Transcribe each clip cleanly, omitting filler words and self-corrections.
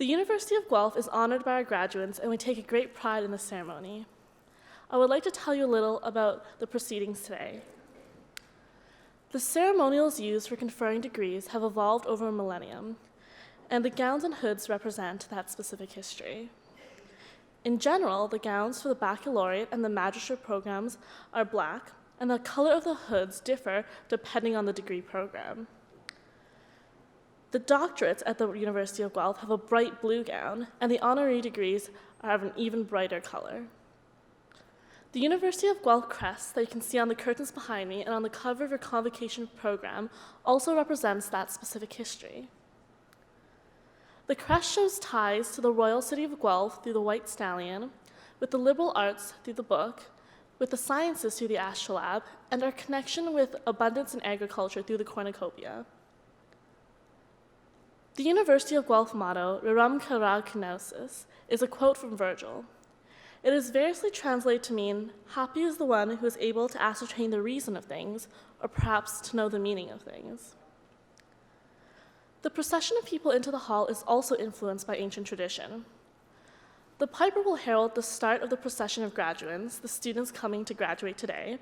The University of Guelph is honored by our graduates, and we take a great pride in this ceremony. I would like to tell you a little about the proceedings today. The ceremonials used for conferring degrees have evolved over a millennium, and the gowns and hoods represent that specific history. In general, the gowns for the baccalaureate and the magistrate programs are black, and the color of the hoods differ depending on the degree program. The doctorates at the University of Guelph have a bright blue gown, and the honorary degrees have an even brighter color. The University of Guelph crest that you can see on the curtains behind me and on the cover of your convocation program also represents that specific history. The crest shows ties to the royal city of Guelph through the white stallion, with the liberal arts through the book, with the sciences through the astrolabe, and our connection with abundance in agriculture through the cornucopia. The University of Guelph motto, Rerum Caro Kenosis, is a quote from Virgil. It is variously translated to mean, happy is the one who is able to ascertain the reason of things, or perhaps to know the meaning of things. The procession of people into the hall is also influenced by ancient tradition. The piper will herald the start of the procession of graduates, the students coming to graduate today.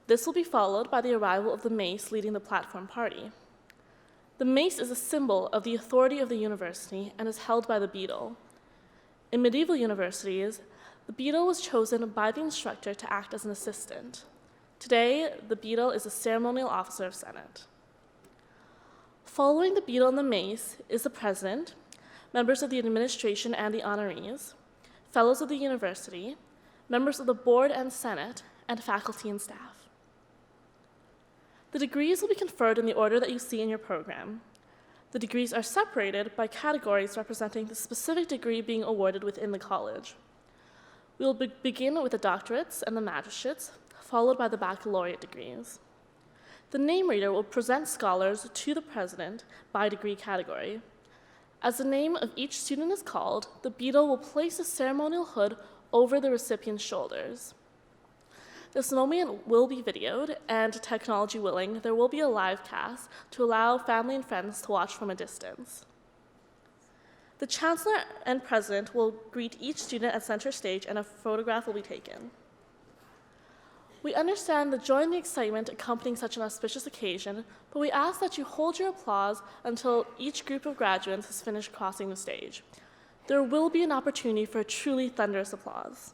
This will be followed by the arrival of the mace leading the platform party. The mace is a symbol of the authority of the university and is held by the beadle. In medieval universities, the beadle was chosen by the instructor to act as an assistant. Today, the beadle is a ceremonial officer of Senate. Following the beadle and the mace is the president, members of the administration and the honorees, fellows of the university, members of the board and senate, and faculty and staff. The degrees will be conferred in the order that you see in your program. The degrees are separated by categories representing the specific degree being awarded within the college. We will begin with the doctorates and the magistrates, followed by the baccalaureate degrees. The name reader will present scholars to the president by degree category. As the name of each student is called, the beadle will place a ceremonial hood over the recipient's shoulders. This moment will be videoed, and technology willing, there will be a live cast to allow family and friends to watch from a distance. The chancellor and president will greet each student at center stage, and a photograph will be taken. We understand the joy and the excitement accompanying such an auspicious occasion, but we ask that you hold your applause until each group of graduates has finished crossing the stage. There will be an opportunity for a truly thunderous applause.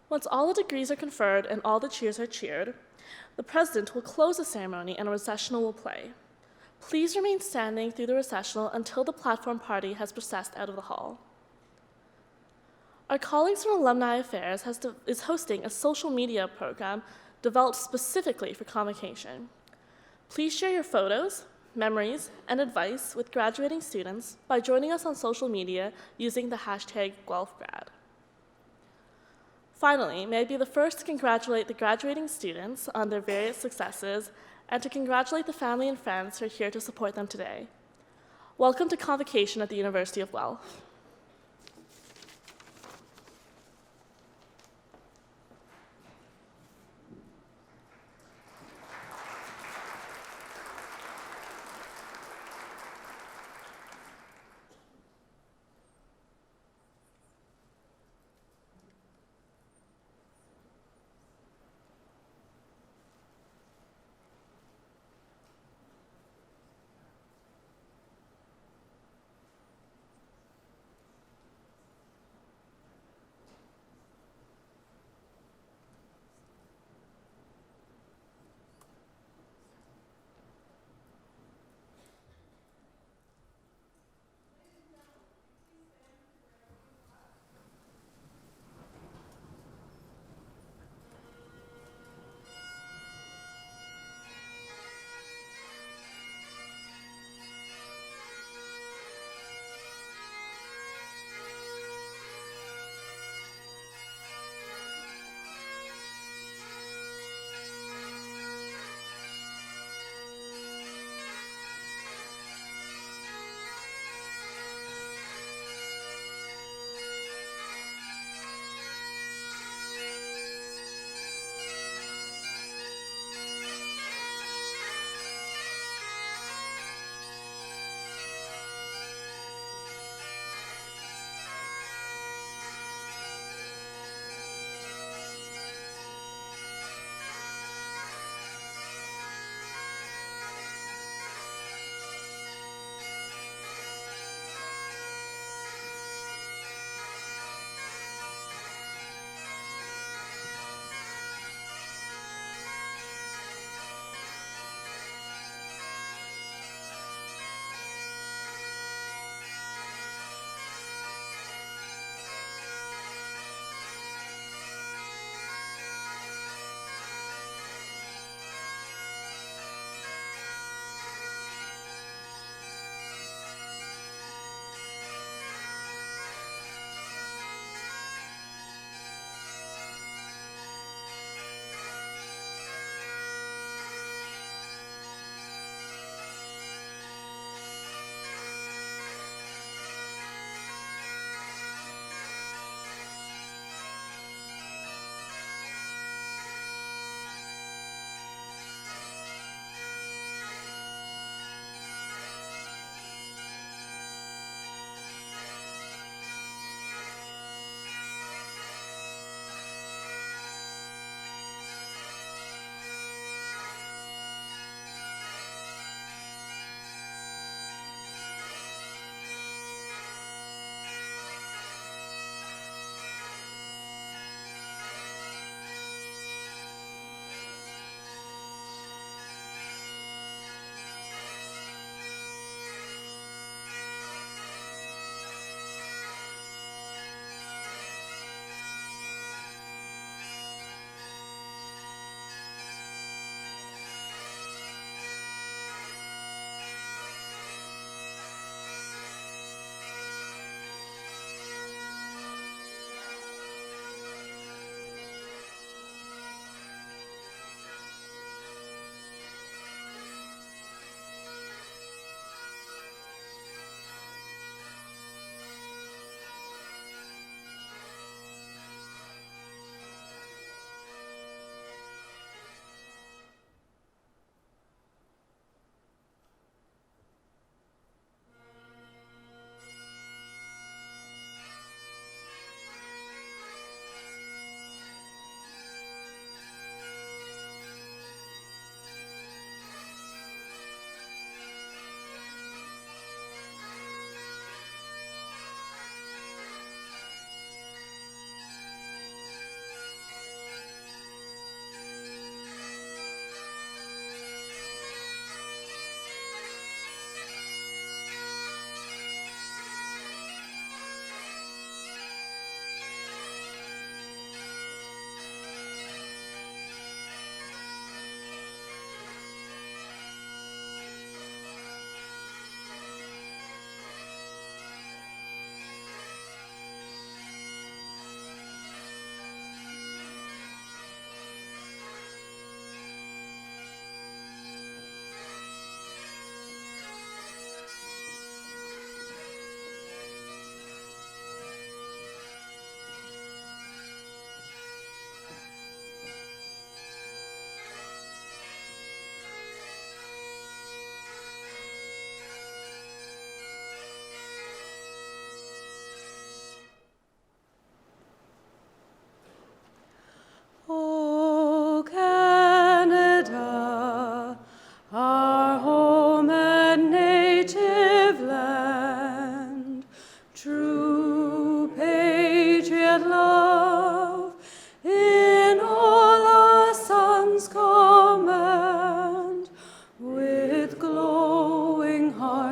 Once all the degrees are conferred and all the cheers are cheered, the president will close the ceremony and a recessional will play. Please remain standing through the recessional until the platform party has processed out of the hall. Our colleagues from Alumni Affairs is hosting a social media program developed specifically for convocation. Please share your photos, memories, and advice with graduating students by joining us on social media using the hashtag #GuelphGrad. Finally, may I be the first to congratulate the graduating students on their various successes and to congratulate the family and friends who are here to support them today. Welcome to Convocation at the University of Guelph.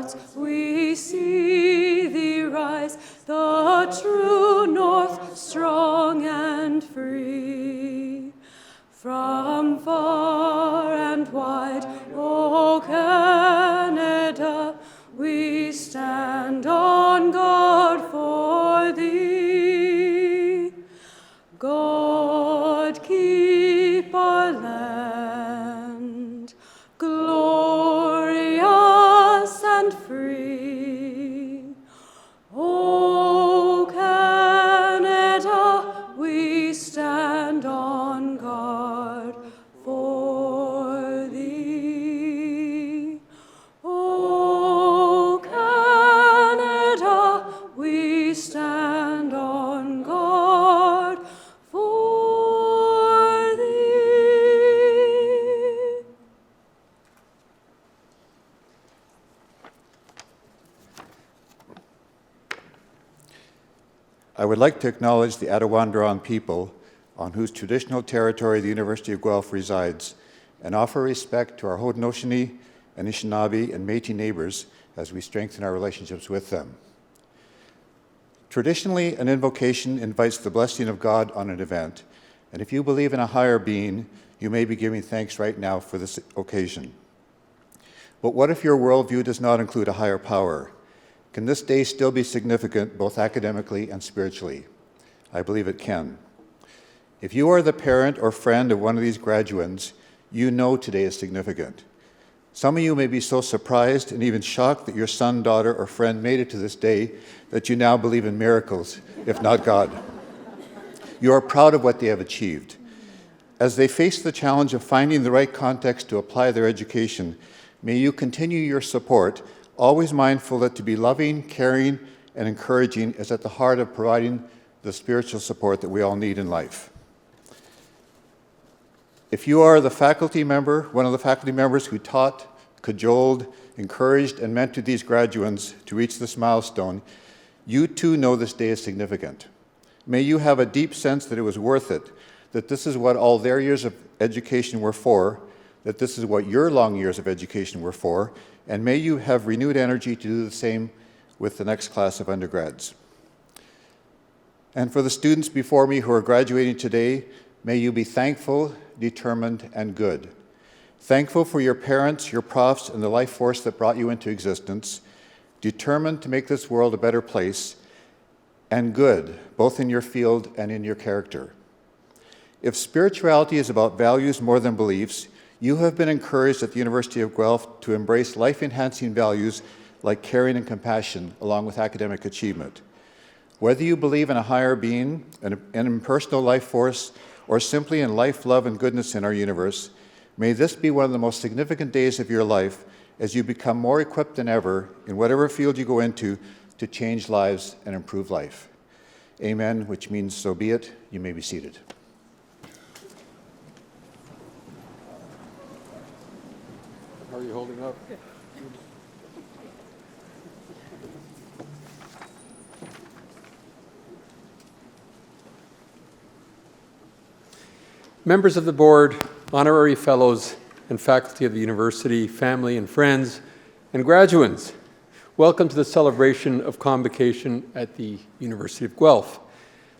hearts we see thee rise, the true north, strong and free. From far and wide, O Canada, we stand on guard for thee. God keep our land, glorious and free. O Canada, we stand on guard for thee. O Canada, we stand on guard for thee. I would like to acknowledge the Attawandaron people on whose traditional territory the University of Guelph resides and offer respect to our Haudenosaunee, Anishinaabe, and Métis neighbors as we strengthen our relationships with them. Traditionally, an invocation invites the blessing of God on an event, and if you believe in a higher being, you may be giving thanks right now for this occasion. But what if your worldview does not include a higher power? Can this day still be significant both academically and spiritually? I believe it can. If you are the parent or friend of one of these graduands, you know today is significant. Some of you may be so surprised and even shocked that your son, daughter, or friend made it to this day that you now believe in miracles, if not God. You are proud of what they have achieved. As they face the challenge of finding the right context to apply their education, may you continue your support, always mindful that to be loving, caring, and encouraging is at the heart of providing the spiritual support that we all need in life. If you are the faculty member, one of the faculty members who taught, cajoled, encouraged, and mentored these graduands to reach this milestone, you too know this day is significant. May you have a deep sense that it was worth it, that this is what all their years of education were for, that this is what your long years of education were for, and may you have renewed energy to do the same with the next class of undergrads. And for the students before me who are graduating today, may you be thankful, determined, and good. Thankful for your parents, your profs, and the life force that brought you into existence, determined to make this world a better place, and good, both in your field and in your character. If spirituality is about values more than beliefs, you have been encouraged at the University of Guelph to embrace life-enhancing values like caring and compassion, along with academic achievement. Whether you believe in a higher being, an impersonal life force, or simply in life, love, and goodness in our universe, may this be one of the most significant days of your life as you become more equipped than ever in whatever field you go into to change lives and improve life. Amen, which means so be it. You may be seated. How are you holding up? Members of the board, honorary fellows, and faculty of the university, family and friends, and graduands, welcome to the celebration of Convocation at the University of Guelph.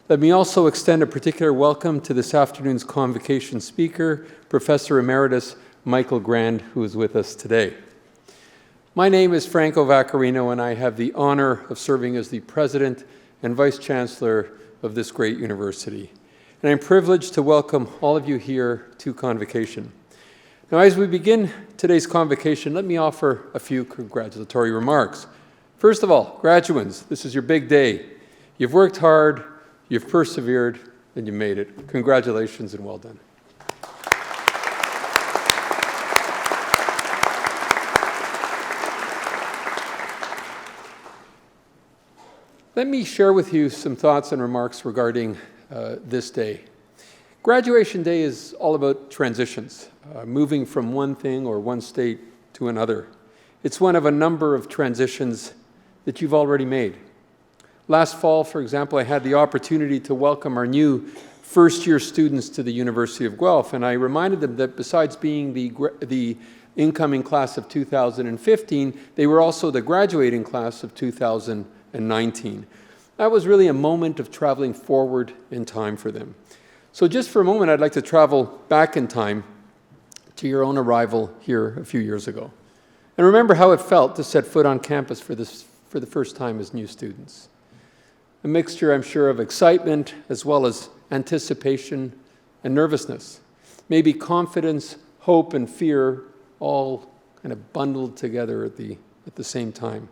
Let me also extend a particular welcome to this afternoon's Convocation speaker, Professor Emeritus Michael Grand, who is with us today. My name is Franco Vaccarino, and I have the honor of serving as the President and Vice Chancellor of this great university. And I'm privileged to welcome all of you here to Convocation. Now, as we begin today's Convocation, let me offer a few congratulatory remarks. First of all, graduands, this is your big day. You've worked hard, you've persevered, and you made it. Congratulations and well done. Let me share with you some thoughts and remarks regarding this day. Graduation day is all about transitions, moving from one thing or one state to another. It's one of a number of transitions that you've already made. Last fall, for example, I had the opportunity to welcome our new first-year students to the University of Guelph, and I reminded them that besides being the incoming class of 2015, they were also the graduating class of 2019. That was really a moment of traveling forward in time for them. So just for a moment, I'd like to travel back in time to your own arrival here a few years ago. And remember how it felt to set foot on campus for the first time as new students. A mixture, I'm sure, of excitement as well as anticipation and nervousness. Maybe confidence, hope, and fear all kind of bundled together at the same time.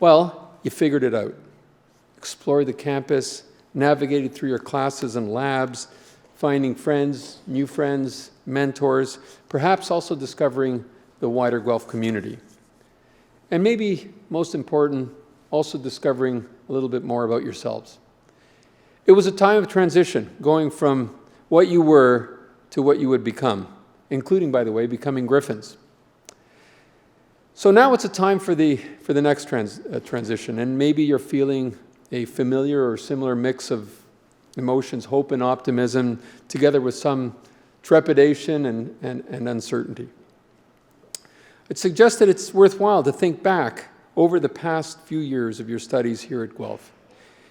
Well, you figured it out. Explored the campus, navigated through your classes and labs, finding friends, new friends, mentors, perhaps also discovering the wider Guelph community. And maybe most important, also discovering a little bit more about yourselves. It was a time of transition, going from what you were to what you would become, including, by the way, becoming Griffins. So now it's a time for the next transition, and maybe you're feeling a familiar or similar mix of emotions, hope and optimism, together with some trepidation and uncertainty. I'd suggest that it's worthwhile to think back over the past few years of your studies here at Guelph.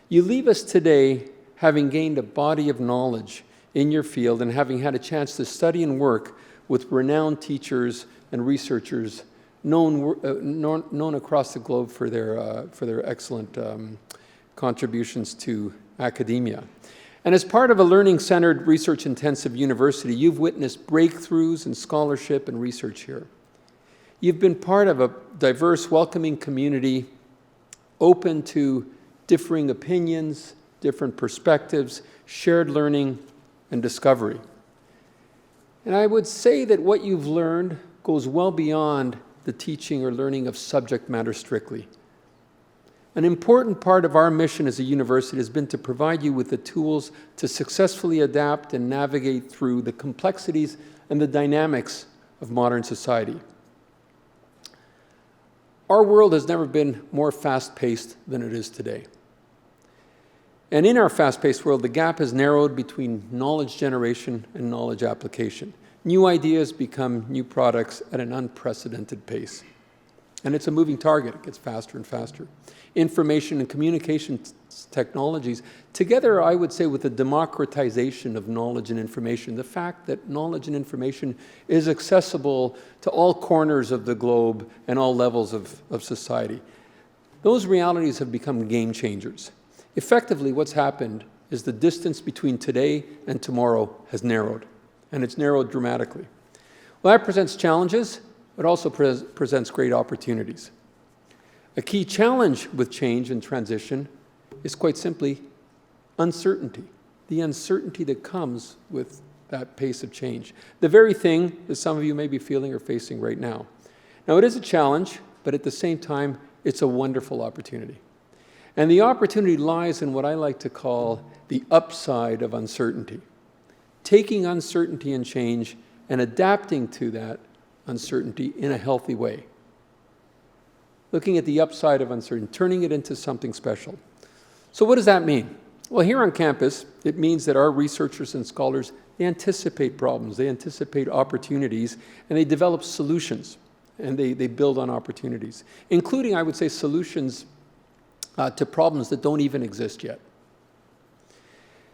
You leave us today having gained a body of knowledge in your field and having had a chance to study and work with renowned teachers and researchers known across the globe for their excellent contributions to academia. And as part of a learning-centered, research-intensive university, you've witnessed breakthroughs in scholarship and research here. You've been part of a diverse, welcoming community, open to differing opinions, different perspectives, shared learning, and discovery. And I would say that what you've learned goes well beyond the teaching or learning of subject matter strictly. An important part of our mission as a university has been to provide you with the tools to successfully adapt and navigate through the complexities and the dynamics of modern society. Our world has never been more fast-paced than it is today. And in our fast-paced world, the gap has narrowed between knowledge generation and knowledge application. New ideas become new products at an unprecedented pace. And it's a moving target. It gets faster and faster. Information and communication technologies, together, I would say, with the democratization of knowledge and information, the fact that knowledge and information is accessible to all corners of the globe and all levels of society. Those realities have become game changers. Effectively, what's happened is the distance between today and tomorrow has narrowed, and it's narrowed dramatically. Well, that presents challenges, but also presents great opportunities. A key challenge with change and transition is quite simply uncertainty, the uncertainty that comes with that pace of change. The very thing that some of you may be feeling or facing right now. Now, it is a challenge, but at the same time, it's a wonderful opportunity. And the opportunity lies in what I like to call the upside of uncertainty. Taking uncertainty and change and adapting to that uncertainty in a healthy way. Looking at the upside of uncertainty, turning it into something special. So what does that mean? Well, here on campus, it means that our researchers and scholars, they anticipate problems, they anticipate opportunities, and they develop solutions, and they build on opportunities, including, I would say, solutions to problems that don't even exist yet.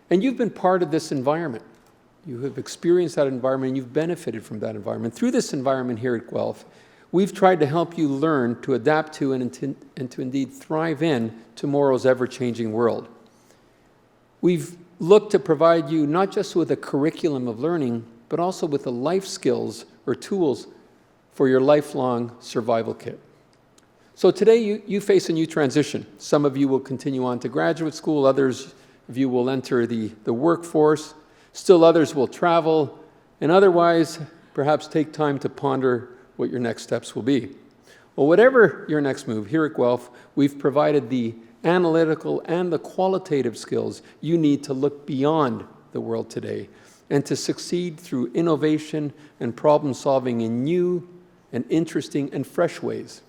And you've been part of this environment. You have experienced that environment, and you've benefited from that environment. Through this environment here at Guelph, we've tried to help you learn to adapt to and to indeed thrive in tomorrow's ever-changing world. We've looked to provide you not just with a curriculum of learning, but also with the life skills or tools for your lifelong survival kit. So today you face a new transition. Some of you will continue on to graduate school, others of you will enter the workforce, still others will travel, and otherwise perhaps take time to ponder what your next steps will be. Well, whatever your next move, here at Guelph, we've provided the analytical and the qualitative skills you need to look beyond the world today and to succeed through innovation and problem solving in new and interesting and fresh ways.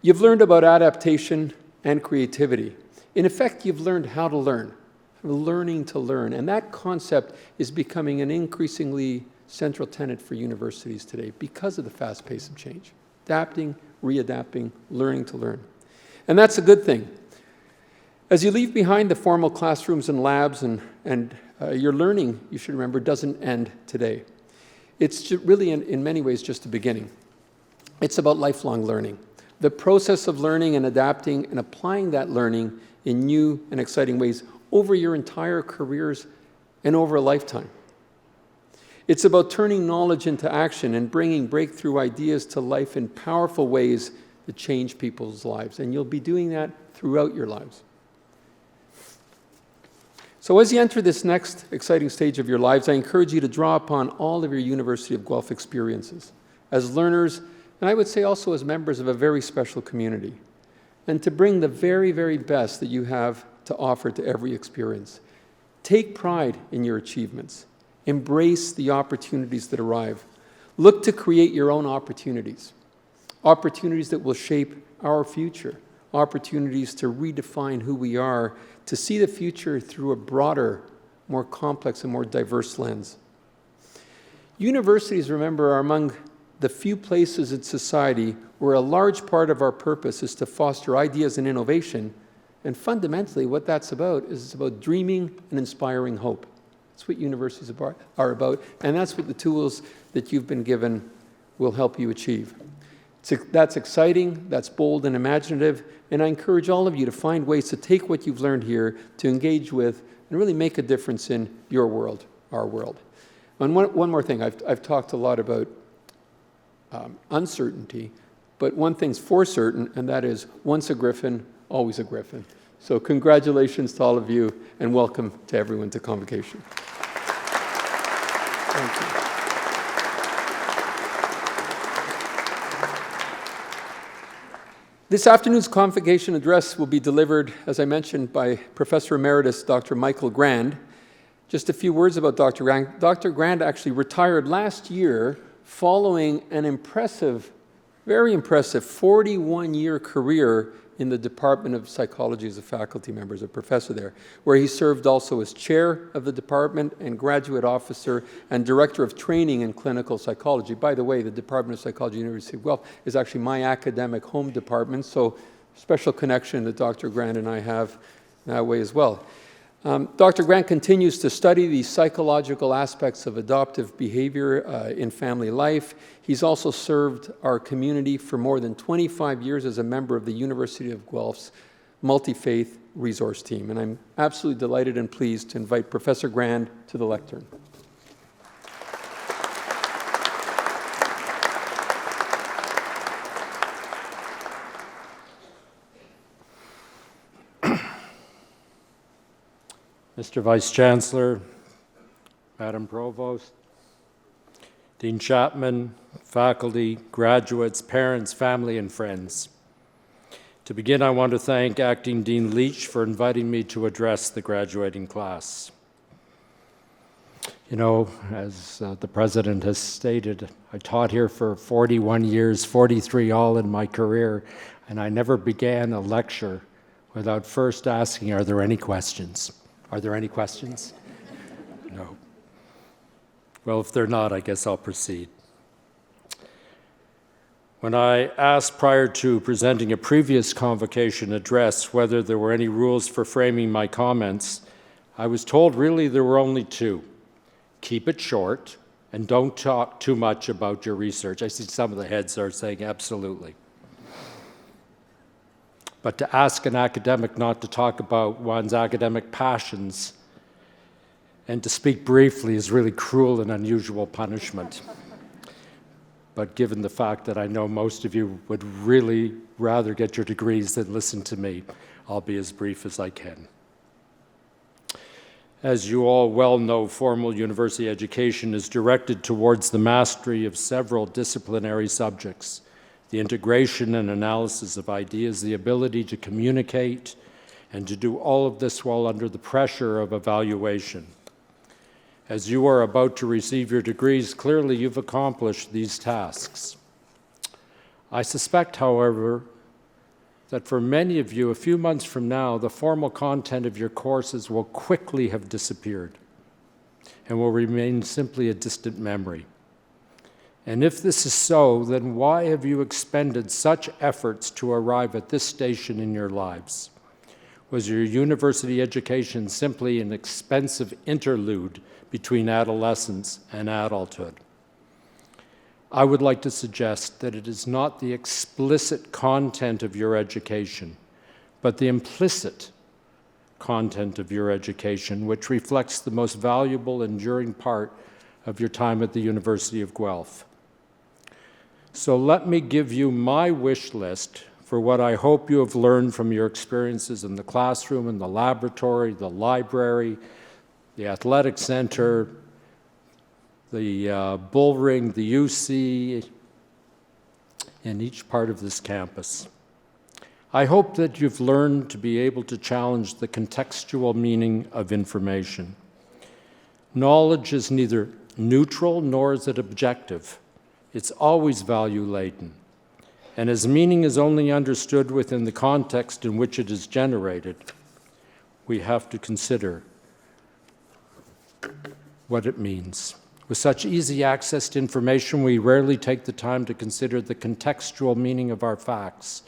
You've learned about adaptation and creativity. In effect, you've learned how to learn, learning to learn, and that concept is becoming an increasingly central tenet for universities today because of the fast pace of change. Adapting, readapting, learning to learn. And that's a good thing. As you leave behind the formal classrooms and labs and your learning, you should remember, doesn't end today. It's really, in many ways, just the beginning. It's about lifelong learning. The process of learning and adapting and applying that learning in new and exciting ways over your entire careers and over a lifetime. It's about turning knowledge into action and bringing breakthrough ideas to life in powerful ways that change people's lives. And you'll be doing that throughout your lives. So as you enter this next exciting stage of your lives, I encourage you to draw upon all of your University of Guelph experiences as learners, and I would say also as members of a very special community, and to bring the very, very best that you have to offer to every experience. Take pride in your achievements. Embrace the opportunities that arrive. Look to create your own opportunities, opportunities that will shape our future, opportunities to redefine who we are, to see the future through a broader, more complex and more diverse lens. Universities, remember, are among the few places in society where a large part of our purpose is to foster ideas and innovation, and fundamentally what that's about is it's about dreaming and inspiring hope. That's what universities are about, and that's what the tools that you've been given will help you achieve. That's exciting, that's bold and imaginative, and I encourage all of you to find ways to take what you've learned here, to engage with, and really make a difference in your world, our world. And one more thing, I've talked a lot about uncertainty, but one thing's for certain, and that is once a Griffin, always a Griffin. So congratulations to all of you, and welcome to everyone to Convocation. Thank you. This afternoon's Convocation address will be delivered, as I mentioned, by Professor Emeritus Dr. Michael Grand. Just a few words about Dr. Grand. Dr. Grand actually retired last year following an impressive, very impressive 41-year career in the Department of Psychology as a faculty member, as a professor there, where he served also as chair of the department and graduate officer and director of training in clinical psychology. By the way, the Department of Psychology, University of Guelph, is actually my academic home department, so special connection that Dr. Grant and I have that way as well. Dr. Grant continues to study the psychological aspects of adoptive behavior in family life. He's also served our community for more than 25 years as a member of the University of Guelph's multi-faith resource team. And I'm absolutely delighted and pleased to invite Professor Grand to the lectern. Mr. Vice-Chancellor, Madam Provost, Dean Chapman, faculty, graduates, parents, family, and friends. To begin, I want to thank Acting Dean Leach for inviting me to address the graduating class. You know, as the President has stated, I taught here for 41 years, 43 all in my career, and I never began a lecture without first asking, are there any questions? Are there any questions? No. Well, if they're not, I guess I'll proceed. When I asked prior to presenting a previous convocation address whether there were any rules for framing my comments, I was told really there were only two. Keep it short and don't talk too much about your research. I see some of the heads are saying absolutely. But to ask an academic not to talk about one's academic passions and to speak briefly is really cruel and unusual punishment. But given the fact that I know most of you would really rather get your degrees than listen to me, I'll be as brief as I can. As you all well know, formal university education is directed towards the mastery of several disciplinary subjects: the integration and analysis of ideas, the ability to communicate, and to do all of this while under the pressure of evaluation. As you are about to receive your degrees, clearly you've accomplished these tasks. I suspect, however, that for many of you, a few months from now, the formal content of your courses will quickly have disappeared. and will remain simply a distant memory. And if this is so, then why have you expended such efforts to arrive at this station in your lives? Was your university education simply an expensive interlude between adolescence and adulthood? I would like to suggest that it is not the explicit content of your education, but the implicit content of your education, which reflects the most valuable, enduring part of your time at the University of Guelph. So let me give you my wish list for what I hope you have learned from your experiences in the classroom, in the laboratory, the library, the athletic center, the bull ring, the UC, in each part of this campus. I hope that you've learned to be able to challenge the contextual meaning of information. Knowledge is neither neutral nor is it objective. It's always value-laden. And as meaning is only understood within the context in which it is generated, we have to consider what it means. With such easy access to information, we rarely take the time to consider the contextual meaning of our facts.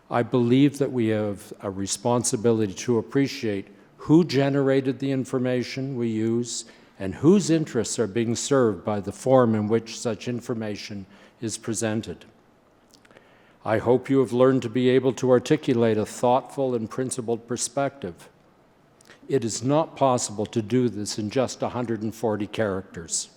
I believe that we have a responsibility to appreciate who generated the information we use and whose interests are being served by the form in which such information is presented. I hope you have learned to be able to articulate a thoughtful and principled perspective. It is not possible to do this in just 140 characters.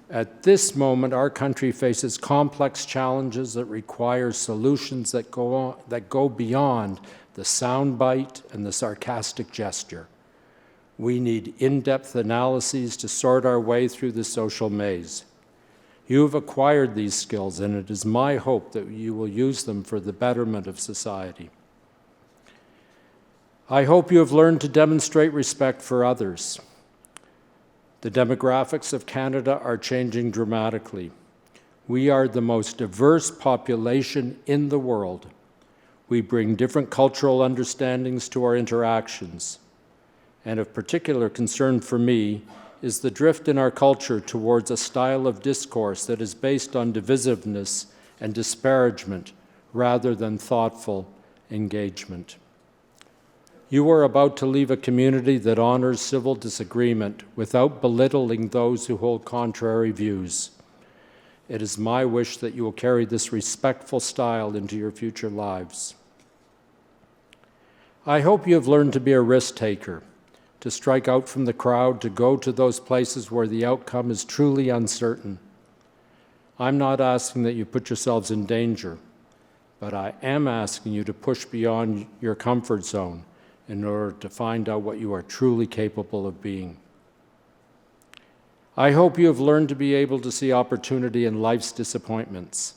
At this moment, our country faces complex challenges that require solutions that go beyond the soundbite and the sarcastic gesture. We need in-depth analyses to sort our way through the social maze. You have acquired these skills, and it is my hope that you will use them for the betterment of society. I hope you have learned to demonstrate respect for others. The demographics of Canada are changing dramatically. We are the most diverse population in the world. We bring different cultural understandings to our interactions. And of particular concern for me is the drift in our culture towards a style of discourse that is based on divisiveness and disparagement rather than thoughtful engagement. You are about to leave a community that honors civil disagreement without belittling those who hold contrary views. It is my wish that you will carry this respectful style into your future lives. I hope you have learned to be a risk taker, to strike out from the crowd, to go to those places where the outcome is truly uncertain. I'm not asking that you put yourselves in danger, but I am asking you to push beyond your comfort zone in order to find out what you are truly capable of being. I hope you have learned to be able to see opportunity in life's disappointments.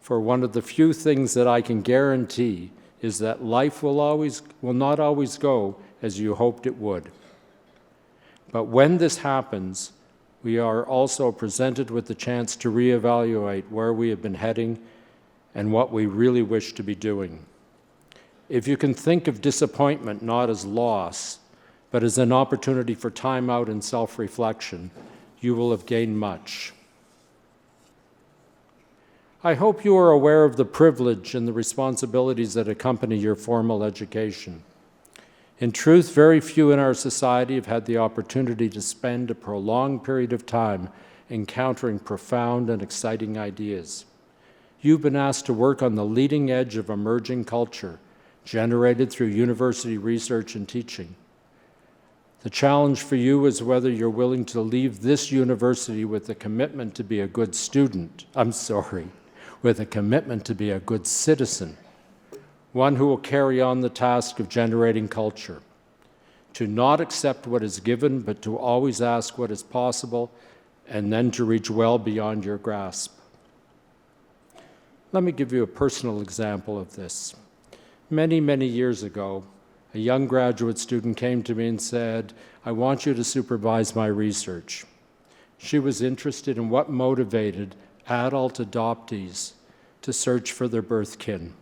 For one of the few things that I can guarantee is that life will not always go as you hoped it would. But when this happens, we are also presented with the chance to reevaluate where we have been heading and what we really wish to be doing. If you can think of disappointment not as loss, but as an opportunity for time out and self-reflection, you will have gained much. I hope you are aware of the privilege and the responsibilities that accompany your formal education. In truth, very few in our society have had the opportunity to spend a prolonged period of time encountering profound and exciting ideas. You've been asked to work on the leading edge of emerging culture, generated through university research and teaching. The challenge for you is whether you're willing to leave this university with a commitment to be a good student, with a commitment to be a good citizen, one who will carry on the task of generating culture, to not accept what is given, but to always ask what is possible, and then to reach well beyond your grasp. Let me give you a personal example of this. Many, many years ago, a young graduate student came to me and said, "I want you to supervise my research." She was interested in what motivated adult adoptees to search for their birth kin.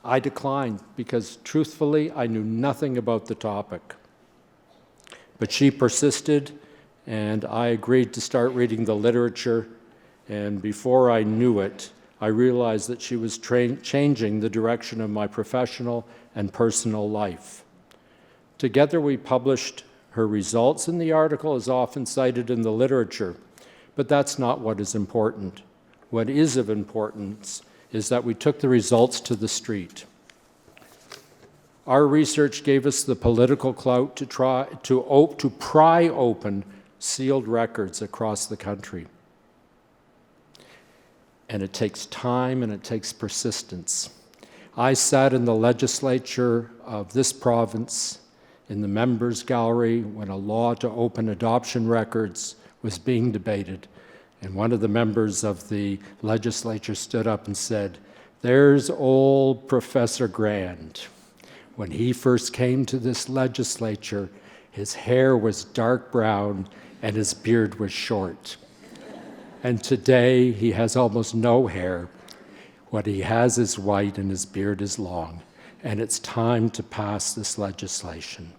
I declined because, truthfully, I knew nothing about the topic. But she persisted, and I agreed to start reading the literature, and before I knew it, I realized that she was changing the direction of my professional and personal life. Together we published her results in the article, as often cited in the literature, but that's not what is important. What is of importance is that we took the results to the street. Our research gave us the political clout to pry open sealed records across the country. And it takes time and it takes persistence. I sat in the legislature of this province in the members' gallery when a law to open adoption records was being debated. And one of the members of the legislature stood up and said, "There's old Professor Grand. When he first came to this legislature, his hair was dark brown and his beard was short. And today he has almost no hair. What he has is white and his beard is long. And it's time to pass this legislation."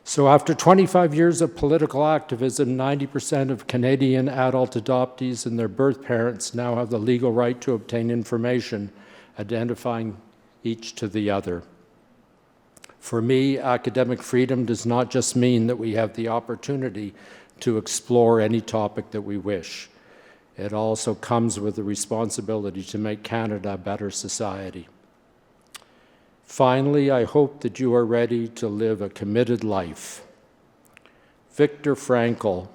So after 25 years of political activism, 90% of Canadian adult adoptees and their birth parents now have the legal right to obtain information identifying each to the other. For me, academic freedom does not just mean that we have the opportunity to explore any topic that we wish. It also comes with the responsibility to make Canada a better society. Finally, I hope that you are ready to live a committed life. Viktor Frankl,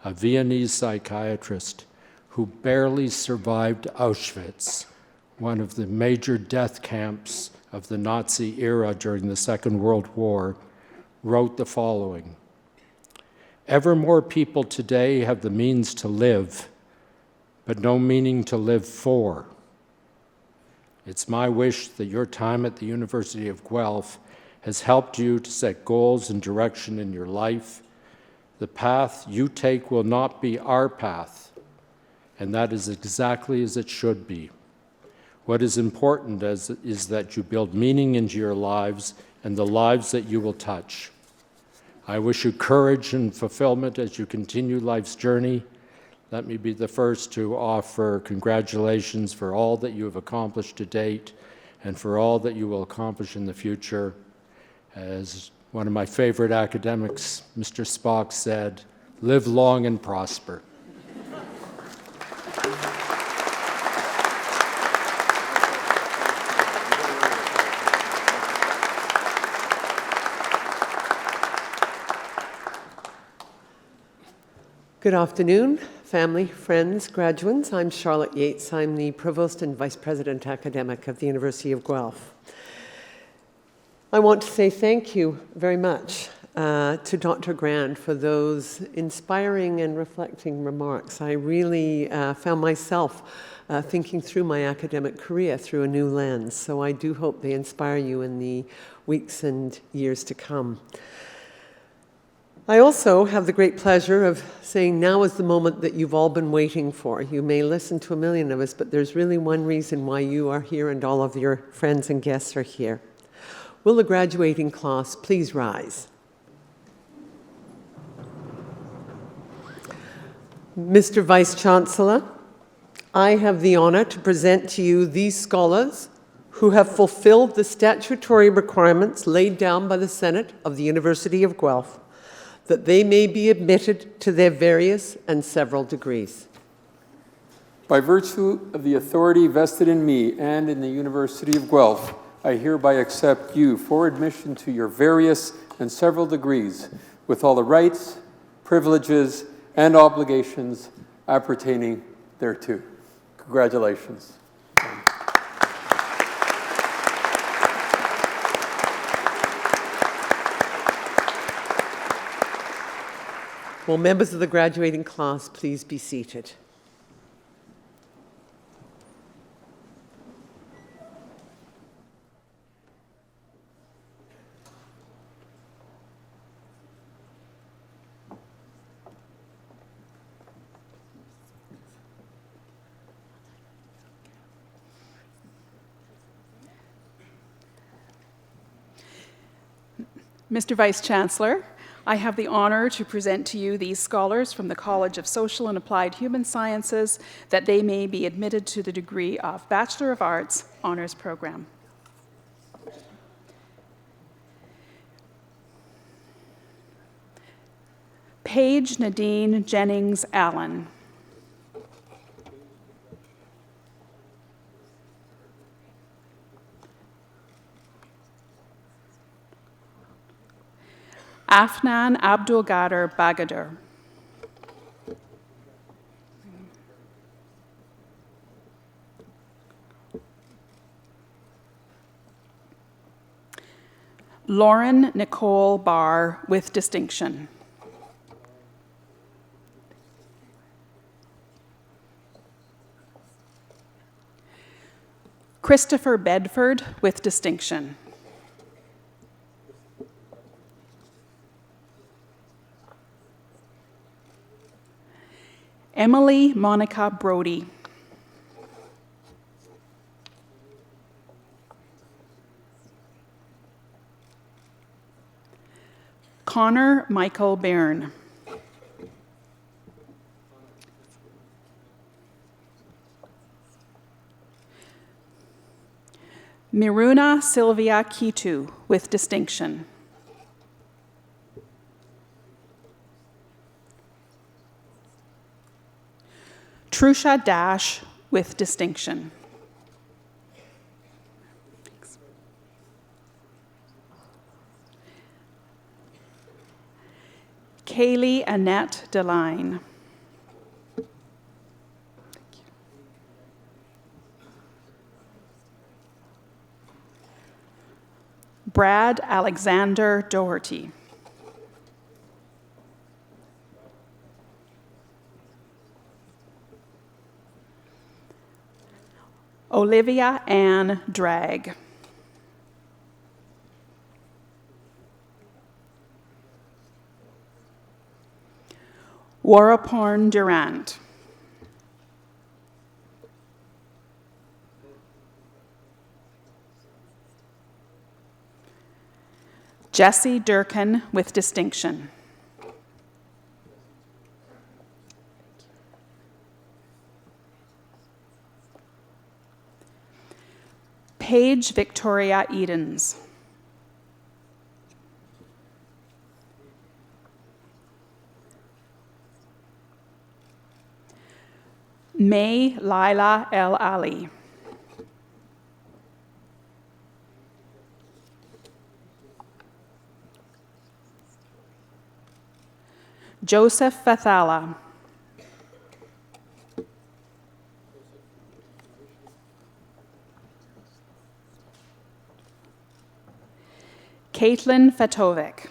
a Viennese psychiatrist who barely survived Auschwitz, one of the major death camps of the Nazi era during the Second World War, wrote the following: "Ever more people today have the means to live, but no meaning to live for. It's my wish that your time at the University of Guelph has helped you to set goals and direction in your life. The path you take will not be our path, and that is exactly as it should be. What is important is that you build meaning into your lives and the lives that you will touch. I wish you courage and fulfillment as you continue life's journey. Let me be the first to offer congratulations for all that you have accomplished to date and for all that you will accomplish in the future. As one of my favorite academics, Mr. Spock, said, live long and prosper." Good afternoon, family, friends, graduates. I'm Charlotte Yates. I'm the Provost and Vice President Academic of the University of Guelph. I want to say thank you very much to Dr. Grand for those inspiring and reflecting remarks. I really found myself thinking through my academic career through a new lens, so I do hope they inspire you in the weeks and years to come. I also have the great pleasure of saying now is the moment that you've all been waiting for. You may listen to a million of us, but there's really one reason why you are here and all of your friends and guests are here. Will the graduating class please rise? Mr. Vice-Chancellor, I have the honor to present to you these scholars who have fulfilled the statutory requirements laid down by the Senate of the University of Guelph, that they may be admitted to their various and several degrees. By virtue of the authority vested in me and in the University of Guelph, I hereby accept you for admission to your various and several degrees, with all the rights, privileges, and obligations appertaining thereto. Congratulations. Will members of the graduating class please be seated? Mr. Vice-Chancellor, I have the honor to present to you these scholars from the College of Social and Applied Human Sciences that they may be admitted to the degree of Bachelor of Arts Honors Program. Paige Nadine Jennings Allen. Afnan Abdulgader Bagadir. Lauren Nicole Barr with distinction. Christopher Bedford with distinction. Emily Monica Brody. Connor Michael Byrne. Miruna Sylvia Kitu with distinction. Trusha Dash with distinction. Thanks. Kaylee Annette Deline. Brad Alexander Doherty. Olivia Ann Dragg. Waraporn Durant. Jesse Durkin with distinction. Paige Victoria Edens. May Laila El Ali. Joseph Fathala. Caitlin Fatovic.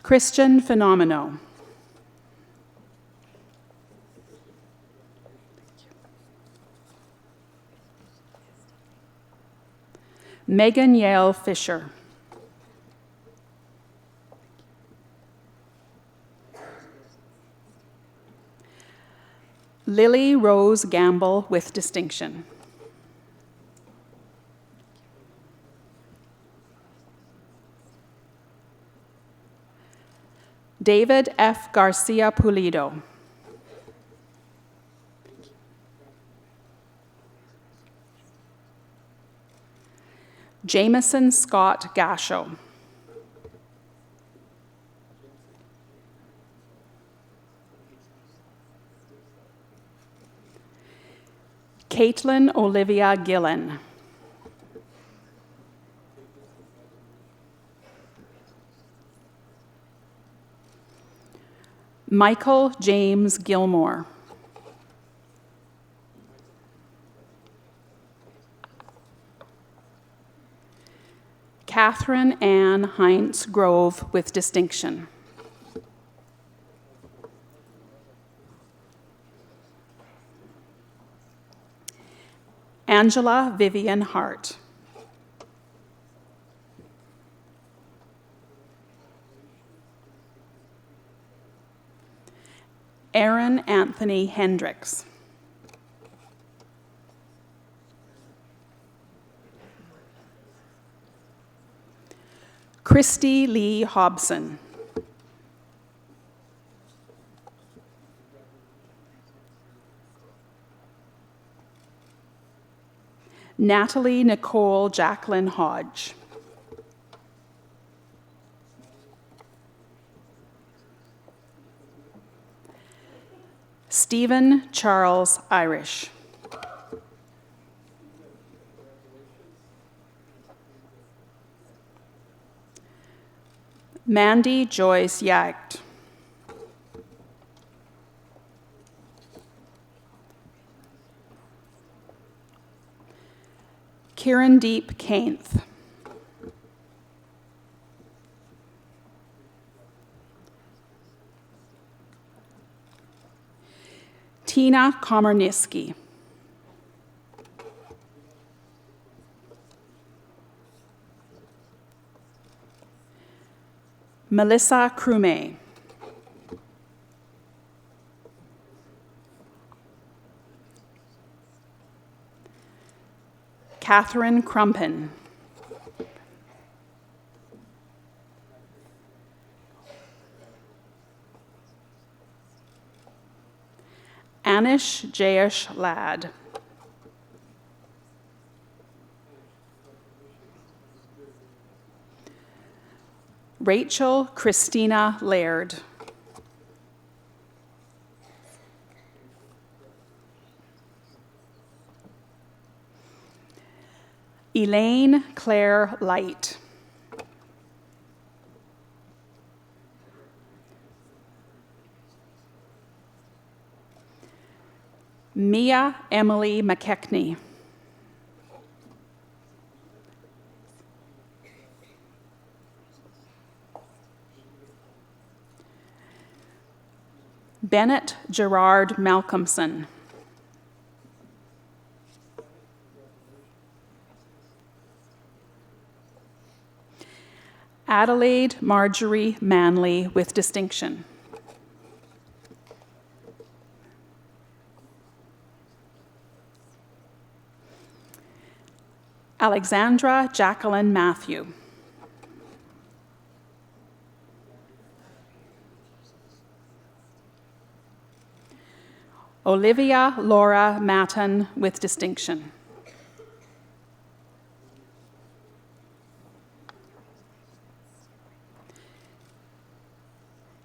Christian Phenomeno. Megan Yale Fisher. Lily Rose Gamble with distinction. David F. Garcia Pulido. Jameson Scott Gasho. Caitlin Olivia Gillen. Michael James Gilmore. Catherine Ann Heinz Grove with distinction. Angela Vivian Hart. Aaron Anthony Hendricks. Christy Lee Hobson. Natalie Nicole Jacqueline Hodge. Stephen Charles Irish. Mandy Joyce Yacht. Kieran Deep Kainth. Tina Komarniski. Melissa Krume. Catherine Crumpin. Anish Jayesh Ladd. Rachel Christina Laird. Elaine Claire Light. Mia Emily McKechnie. Bennett Gerard Malcolmson. Adelaide Marjorie Manley with distinction. Alexandra Jacqueline Matthew. Olivia Laura Matten with distinction.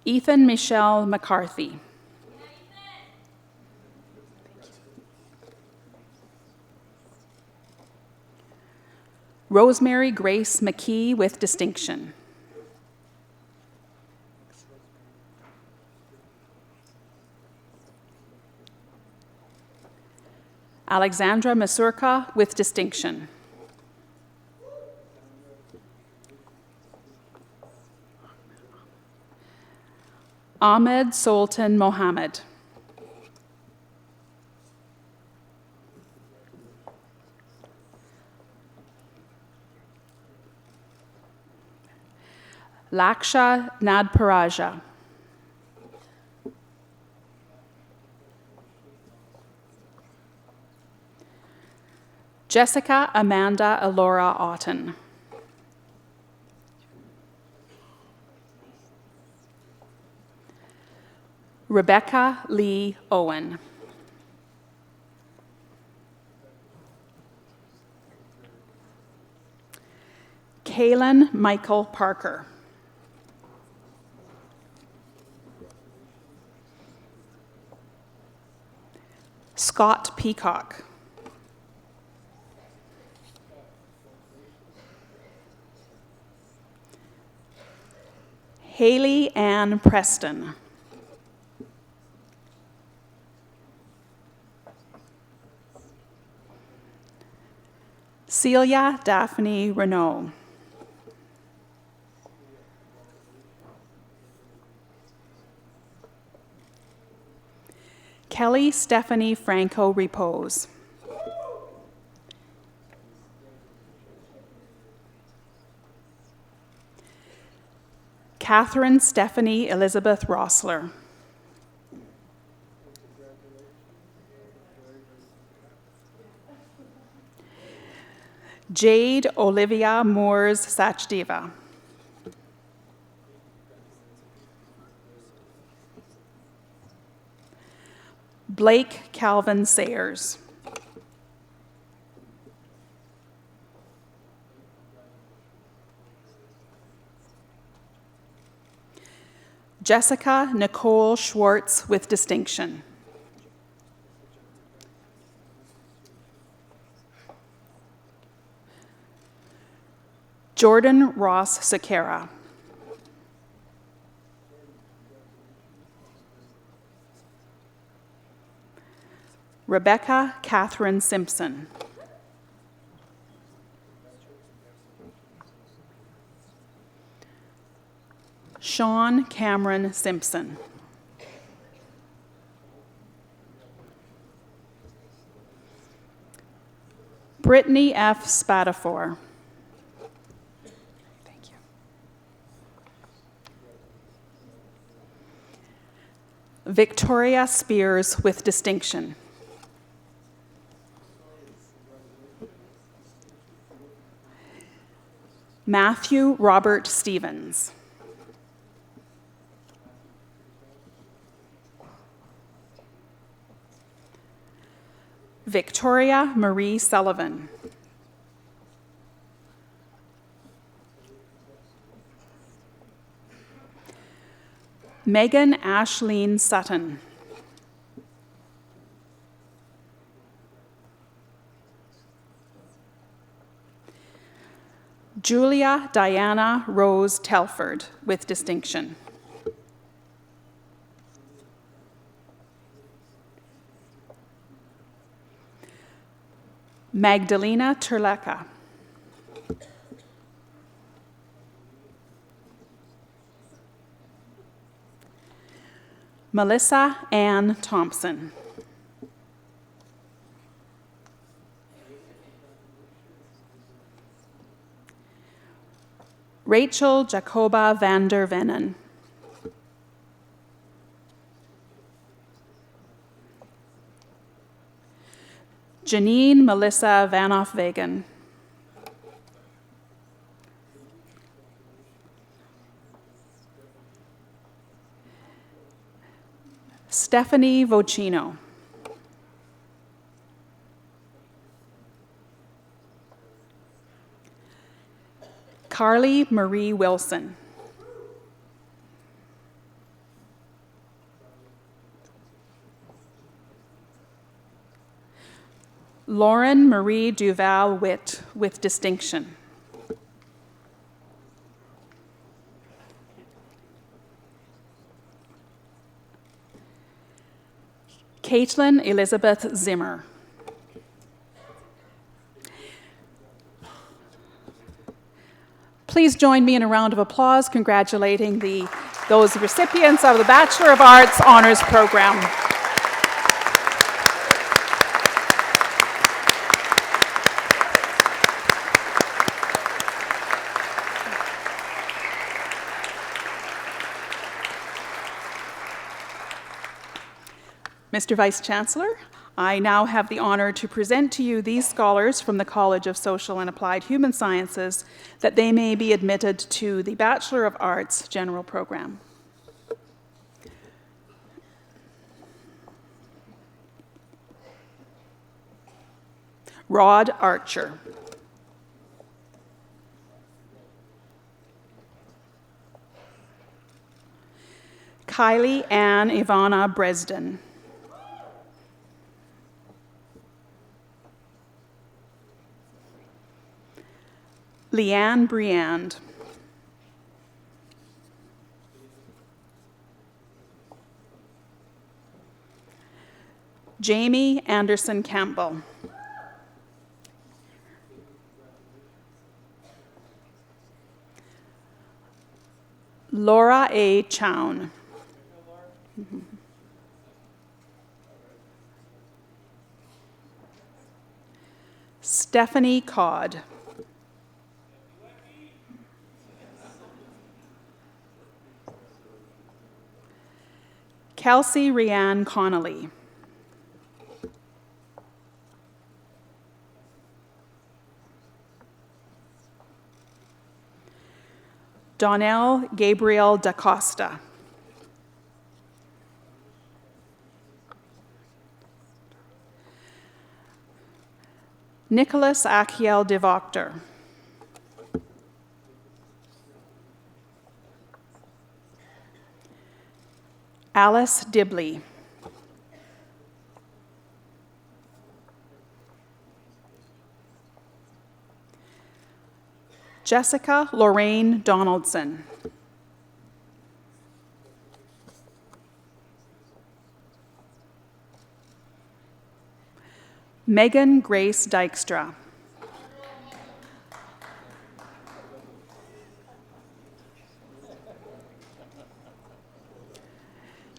Ethan Michelle McCarthy. Rosemary Grace McKee with distinction. Alexandra Masurka with distinction. Ahmed Sultan Mohammed. Laksha Nadparaja. Jessica Amanda Alora Otten. Rebecca Lee Owen. Kaylin Michael Parker. Scott Peacock. Haley Ann Preston. Celia Daphne Renault. Kelly Stephanie Franco Repose. Catherine Stephanie Elizabeth Rossler. Jade Olivia Moores Sachdeva. Blake Calvin Sayers. Jessica Nicole Schwartz with distinction. Jordan Ross Sakara. Rebecca Catherine Simpson. Sean Cameron Simpson. Brittany F. Spatafor. Thank you. Victoria Spears with distinction. Matthew Robert Stevens. Victoria Marie Sullivan. Megan Ashleen Sutton. Julia Diana Rose Telford with distinction. Magdalena Terleka. Melissa Ann Thompson. Rachel Jacoba van der Venen. Janine Melissa Vanoff Vagan. Stephanie Vocino. Carly Marie Wilson. Lauren Marie Duval Witt with distinction. Caitlin Elizabeth Zimmer. Please join me in a round of applause congratulating those recipients of the Bachelor of Arts Honors Program. Mr. Vice Chancellor, I now have the honor to present to you these scholars from the College of Social and Applied Human Sciences that they may be admitted to the Bachelor of Arts general program. Rod Archer. Kylie Ann Ivana Bresden. Leanne Briand. Jamie Anderson Campbell. Laura A. Chown. Stephanie Codd. Kelsey Rianne Connolly. Donnell Gabriel da Costa. Nicholas Achiel de Voctor. Alice Dibley. Jessica Lorraine Donaldson. Megan Grace Dykstra.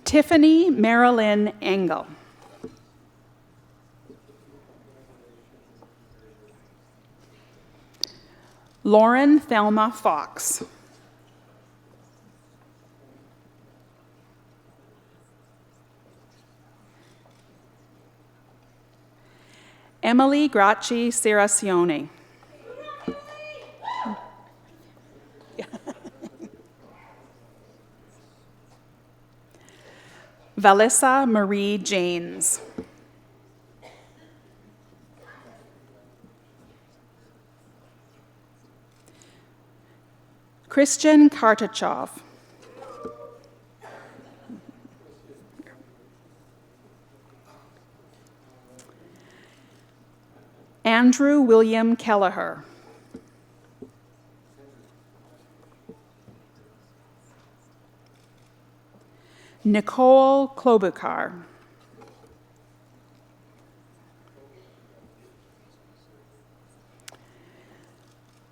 Tiffany Marilyn Engel. Lauren Thelma Fox. Emily Gracci Seracione. Valissa Marie Janes. Christian Kartachov. Andrew William Kelleher. Nicole Klobuchar.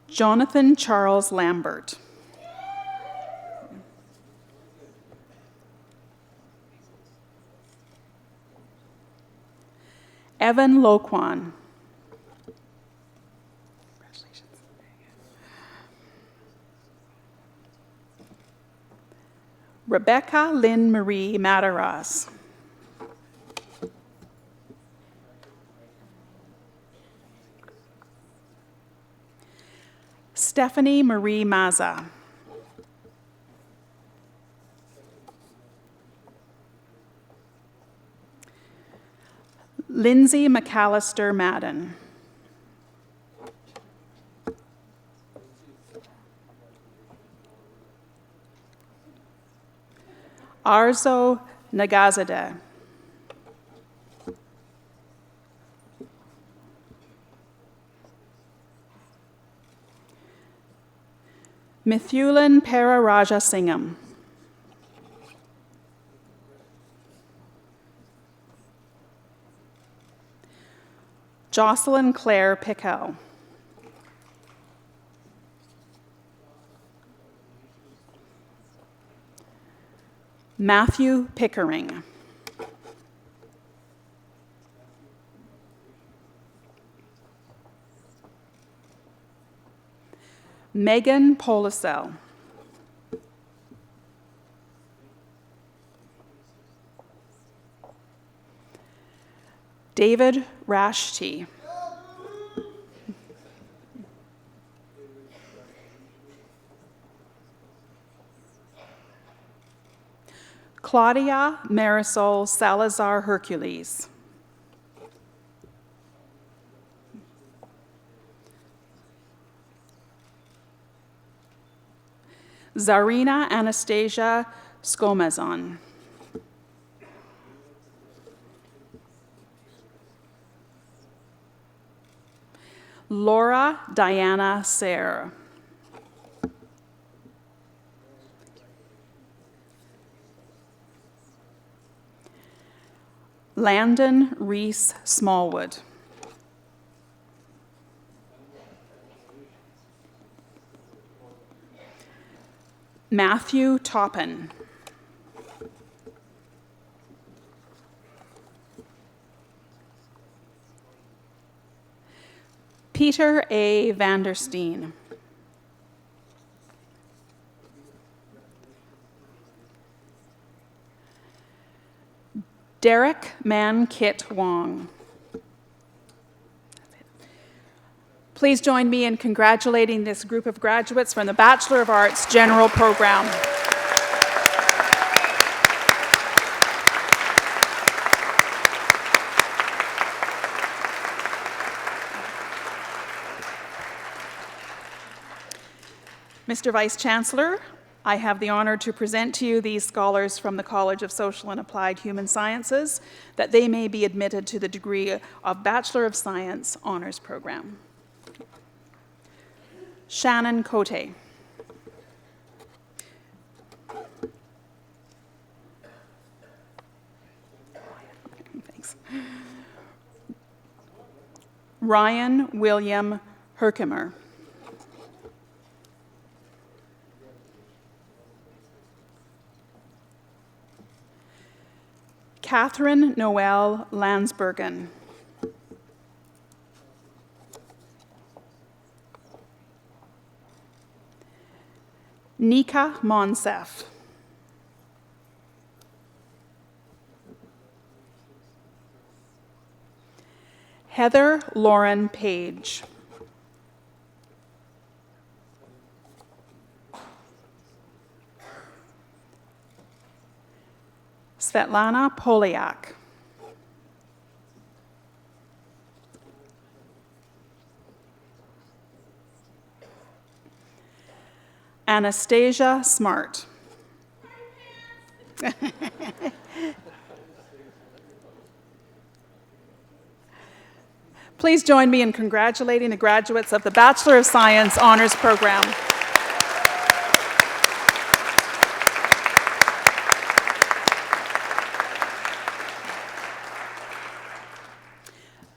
Jonathan Charles Lambert. Evan Loquan. Rebecca Lynn Marie Mataras. Stephanie Marie Maza. Lindsay McAllister Madden. Arzo Nagazadeh. Mithulin Pararaja Singham. Jocelyn Claire Pickell. Matthew Pickering. Megan Polisel. David Rashti. Claudia Marisol Salazar Hercules. Zarina Anastasia Skomazon. Laura Diana Sayre. Landon Reese Smallwood. Matthew Toppin. Peter A. Vandersteen. Derek Man Kit Wong. Please join me in congratulating this group of graduates from the Bachelor of Arts General Program. Mr. Vice Chancellor, I have the honor to present to you these scholars from the College of Social and Applied Human Sciences that they may be admitted to the degree of Bachelor of Science Honours Program. Shannon Cote. Thanks. Ryan William Herkimer. Catherine Noelle Landsbergen. Nika Monsef. Heather Lauren Page. Svetlana Polyak. Anastasia Smart. Please join me in congratulating the graduates of the Bachelor of Science Honours Program.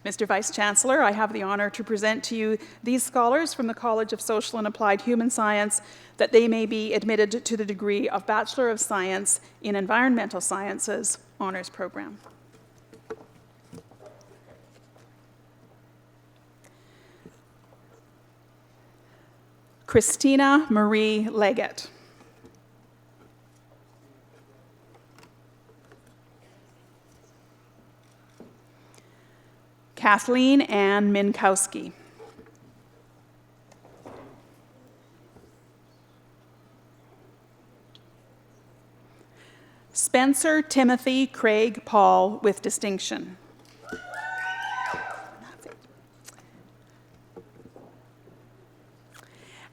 Mr. Vice Chancellor, I have the honor to present to you these scholars from the College of Social and Applied Human Science that they may be admitted to the degree of Bachelor of Science in Environmental Sciences Honours Program. Christina Marie Leggett. Kathleen Ann Minkowski. Spencer Timothy Craig Paul with distinction.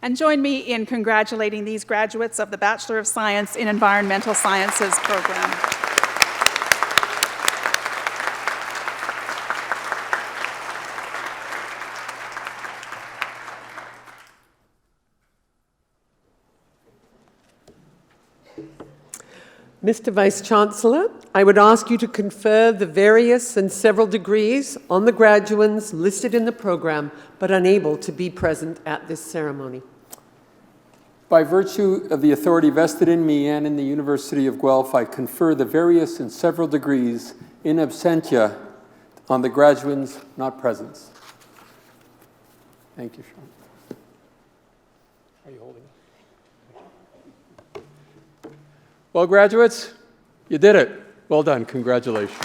And join me in congratulating these graduates of the Bachelor of Science in Environmental Sciences program. Mr. Vice Chancellor, I would ask you to confer the various and several degrees on the graduands listed in the program, but unable to be present at this ceremony. By virtue of the authority vested in me and in the University of Guelph, I confer the various and several degrees in absentia on the graduands not present. Thank you, Sean. Are you holding it? Well, graduates, you did it. Well done. Congratulations.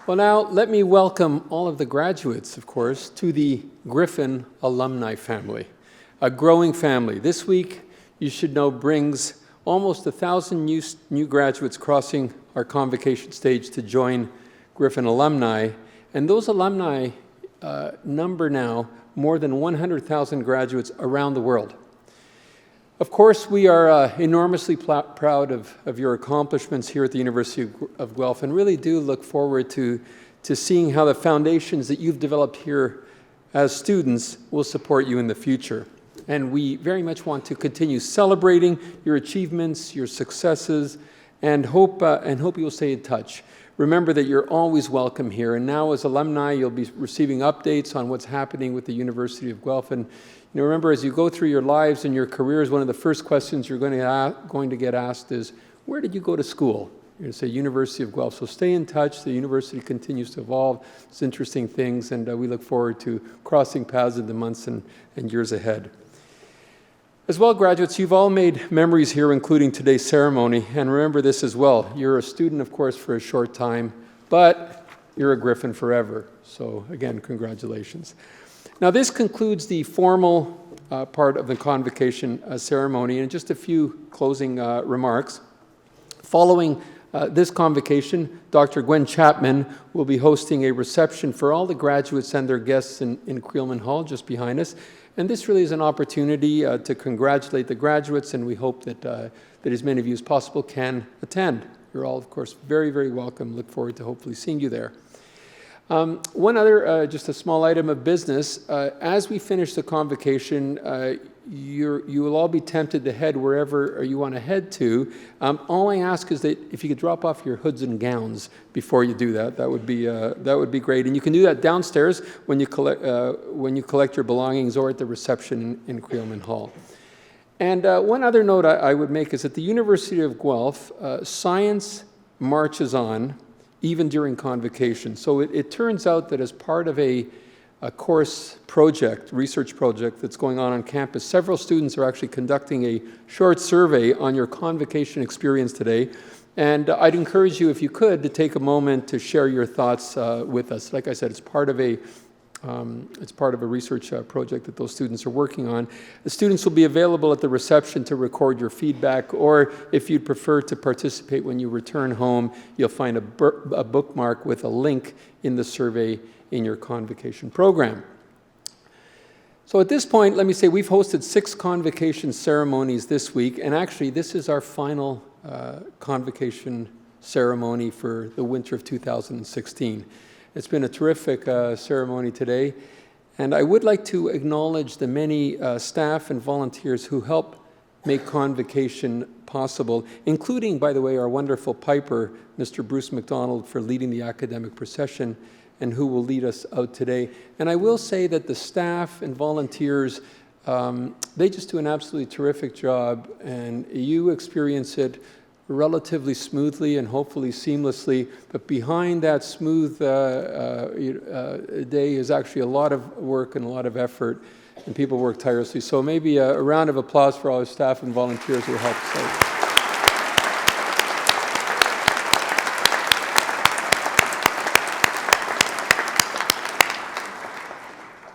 Well, now let me welcome all of the graduates, of course, to the Griffin alumni family, a growing family. This week, you should know, brings almost 1,000 new graduates crossing our convocation stage to join Griffin alumni, and those alumni number now more than 100,000 graduates around the world. Of course, we are enormously proud of your accomplishments here at the University of Guelph and really do look forward to seeing how the foundations that you've developed here as students will support you in the future. And we very much want to continue celebrating your achievements, your successes, and hope you will stay in touch. Remember that you're always welcome here. And now as alumni, you'll be receiving updates on what's happening with the University of Guelph. And remember, as you go through your lives and your careers, one of the first questions you're going to get asked is, where did you go to school? You're going to say University of Guelph. So stay in touch. The university continues to evolve. It's interesting things, and we look forward to crossing paths in the months and years ahead. As well, graduates, you've all made memories here, including today's ceremony, and remember this as well. You're a student, of course, for a short time, but you're a Griffin forever. So again, congratulations. Now, this concludes the formal part of the convocation ceremony, and just a few closing remarks. Following this convocation, Dr. Gwen Chapman will be hosting a reception for all the graduates and their guests in Creelman Hall, just behind us. And this really is an opportunity to congratulate the graduates, and we hope that as many of you as possible can attend. You're all, of course, very, very welcome. Look forward to hopefully seeing you there. One other, just a small item of business. As we finish the convocation, you will all be tempted to head wherever you want to head to. All I ask is that if you could drop off your hoods and gowns before you do that, that would be great. And you can do that downstairs when you collect your belongings or at the reception in Creelman Hall. And one other note I would make is at the University of Guelph, science marches on even during convocation. So it turns out that as part of a course project, research project that's going on campus, several students are actually conducting a short survey on your convocation experience today. And I'd encourage you, if you could, to take a moment to share your thoughts with us. Like I said, it's part of a research project that those students are working on. The students will be available at the reception to record your feedback, or if you'd prefer to participate when you return home, you'll find a bookmark with a link in the survey in your convocation program. So at this point, let me say we've hosted 6 convocation ceremonies this week, and actually this is our final convocation ceremony for the winter of 2016. It's been a terrific ceremony today, and I would like to acknowledge the many staff and volunteers who help make convocation possible, including, by the way, our wonderful piper, Mr. Bruce McDonald, for leading the academic procession and who will lead us out today. And I will say that the staff and volunteers, they just do an absolutely terrific job, and you experience it relatively smoothly and hopefully seamlessly, but behind that smooth day is actually a lot of work and a lot of effort, and people work tirelessly. So maybe a round of applause for all our staff and volunteers who help us out.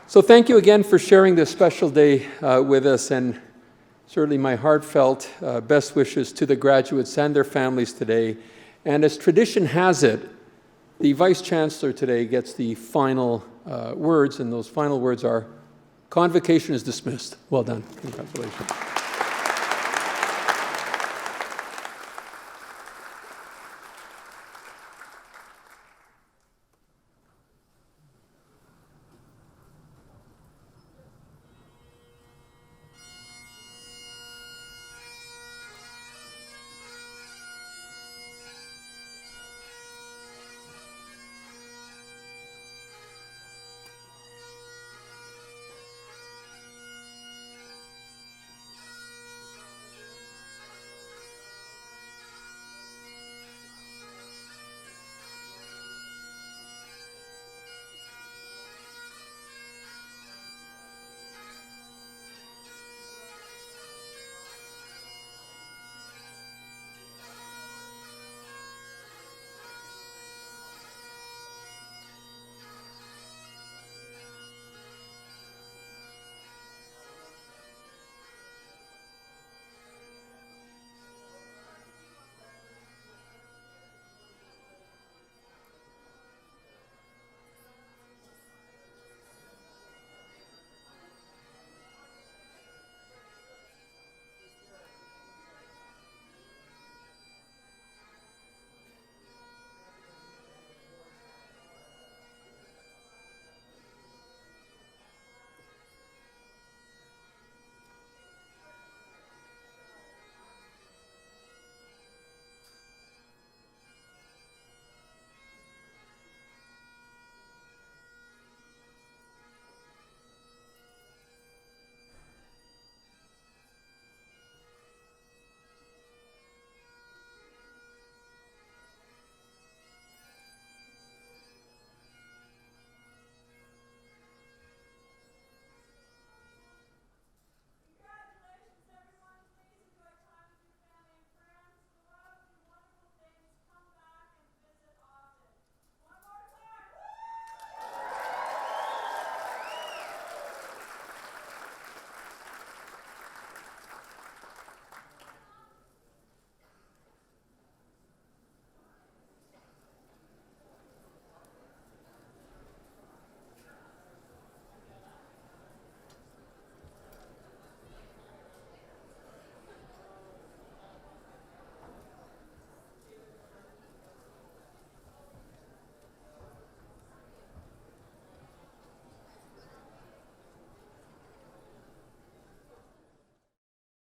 So thank you again for sharing this special day with us, and certainly my heartfelt best wishes to the graduates and their families today. And as tradition has it, the Vice Chancellor today gets the final words, and those final words are, "Convocation is dismissed." Well done. Congratulations.